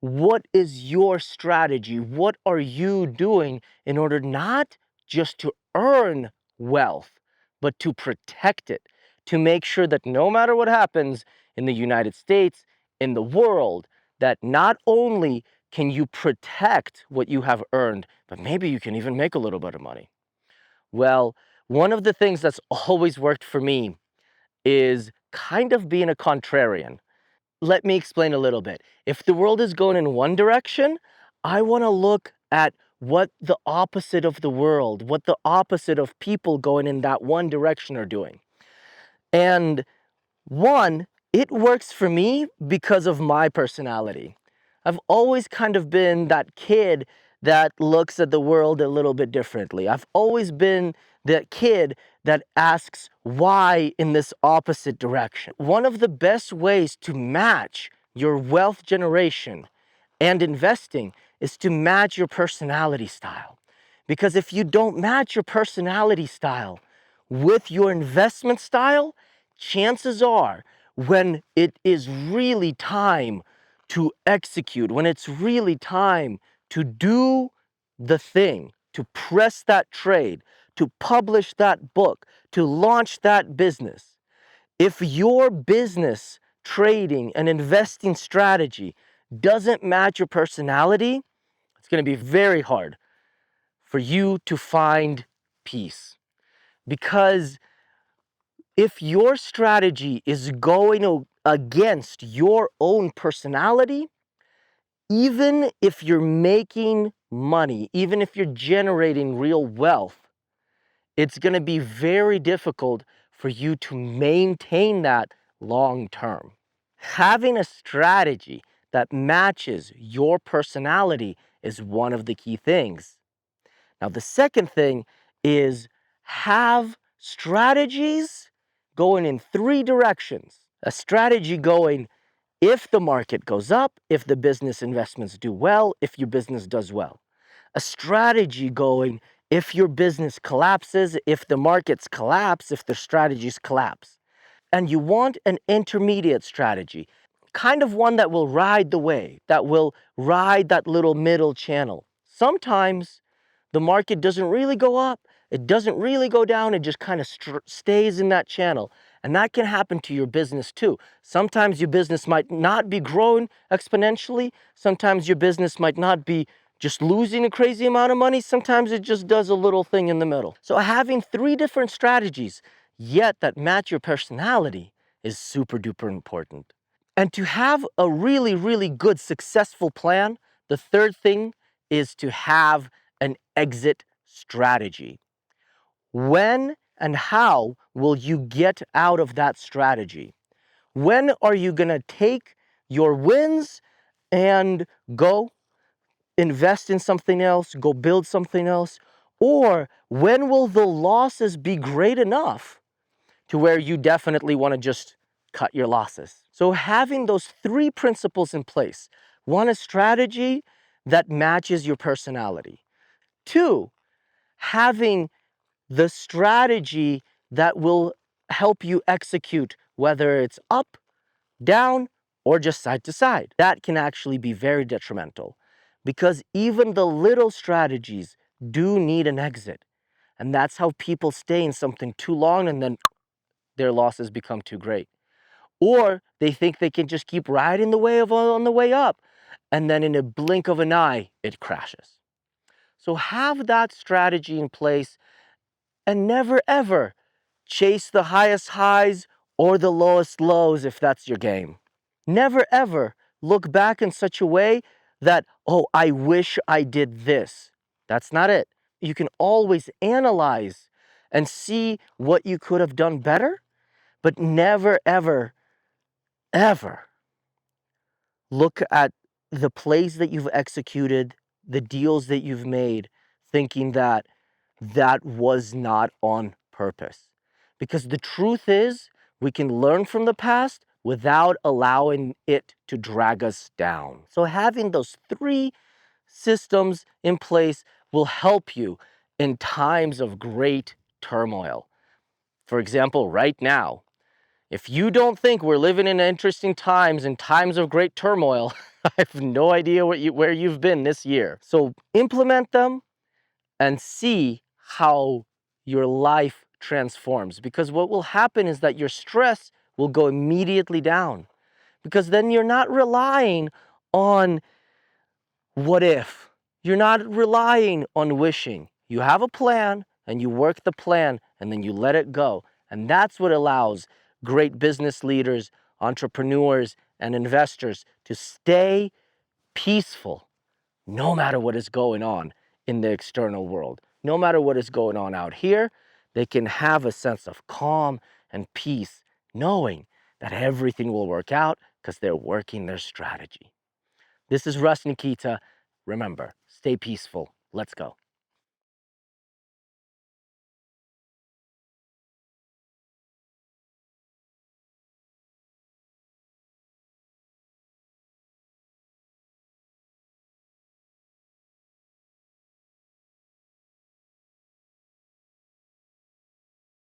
What is your strategy? What are you doing in order not just to earn wealth, but to protect it, to make sure that no matter what happens in the United States, in the world, that not only can you protect what you have earned, but maybe you can even make a little bit of money? Well, one of the things that's always worked for me is kind of being a contrarian. Let me explain a little bit. If the world is going in one direction, I want to look at what the opposite of the world, what the opposite of people going in that one direction are doing. And one, it works for me because of my personality. I've always kind of been that kid that looks at the world a little bit differently. I've always been that kid that asks why in this opposite direction. One of the best ways to match your wealth generation and investing is to match your personality style. Because if you don't match your personality style with your investment style, chances are when it is really time to execute, when it's really time to do the thing, to press that trade, to publish that book, to launch that business, if your business, trading, and investing strategy doesn't match your personality, it's going to be very hard for you to find peace. Because if your strategy is going against your own personality, even if you're making money, even if you're generating real wealth, it's going to be very difficult for you to maintain that long term. Having a strategy that matches your personality is one of the key things. Now, the second thing is have strategies going in three directions. A strategy going if the market goes up, if the business investments do well, if your business does well. A strategy going if your business collapses, if the markets collapse, if the strategies collapse. And you want an intermediate strategy, kind of one that will ride the wave, that will ride that little middle channel. Sometimes the market doesn't really go up, it doesn't really go down, it just kind of stays in that channel. And that can happen to your business too. Sometimes your business might not be growing exponentially. Sometimes your business might not be just losing a crazy amount of money. Sometimes it just does a little thing in the middle. So having three different strategies, yet that match your personality, is super duper important. And to have a really, really good, successful plan, the third thing is to have an exit strategy. When and how will you get out of that strategy? When are you going to take your wins and go invest in something else, go build something else? Or when will the losses be great enough to where you definitely want to just cut your losses? So having those three principles in place: one, a strategy that matches your personality; two, having the strategy that will help you execute, whether it's up, down, or just side to side. That can actually be very detrimental because even the little strategies do need an exit. And that's how people stay in something too long and then their losses become too great. Or they think they can just keep riding the wave on the way up, and then in a blink of an eye, it crashes. So have that strategy in place and never ever chase the highest highs or the lowest lows if that's your game. Never ever look back in such a way that, oh, I wish I did this. That's not it. You can always analyze and see what you could have done better, but never ever, ever look at the plays that you've executed, the deals that you've made, thinking that that was not on purpose. Because the truth is, we can learn from the past without allowing it to drag us down. So having those three systems in place will help you in times of great turmoil. For example, right now, if you don't think we're living in interesting times and times of great turmoil, I have no idea where you've been this year. So implement them and see how your life transforms. Because what will happen is that your stress will go immediately down. Because then you're not relying on what if. You're not relying on wishing. You have a plan and you work the plan and then you let it go. And that's what allows great business leaders, entrepreneurs, and investors to stay peaceful no matter what is going on in the external world. No matter what is going on out here, they can have a sense of calm and peace, knowing that everything will work out because they're working their strategy. This is Russ Nikita. Remember, stay peaceful. Let's go.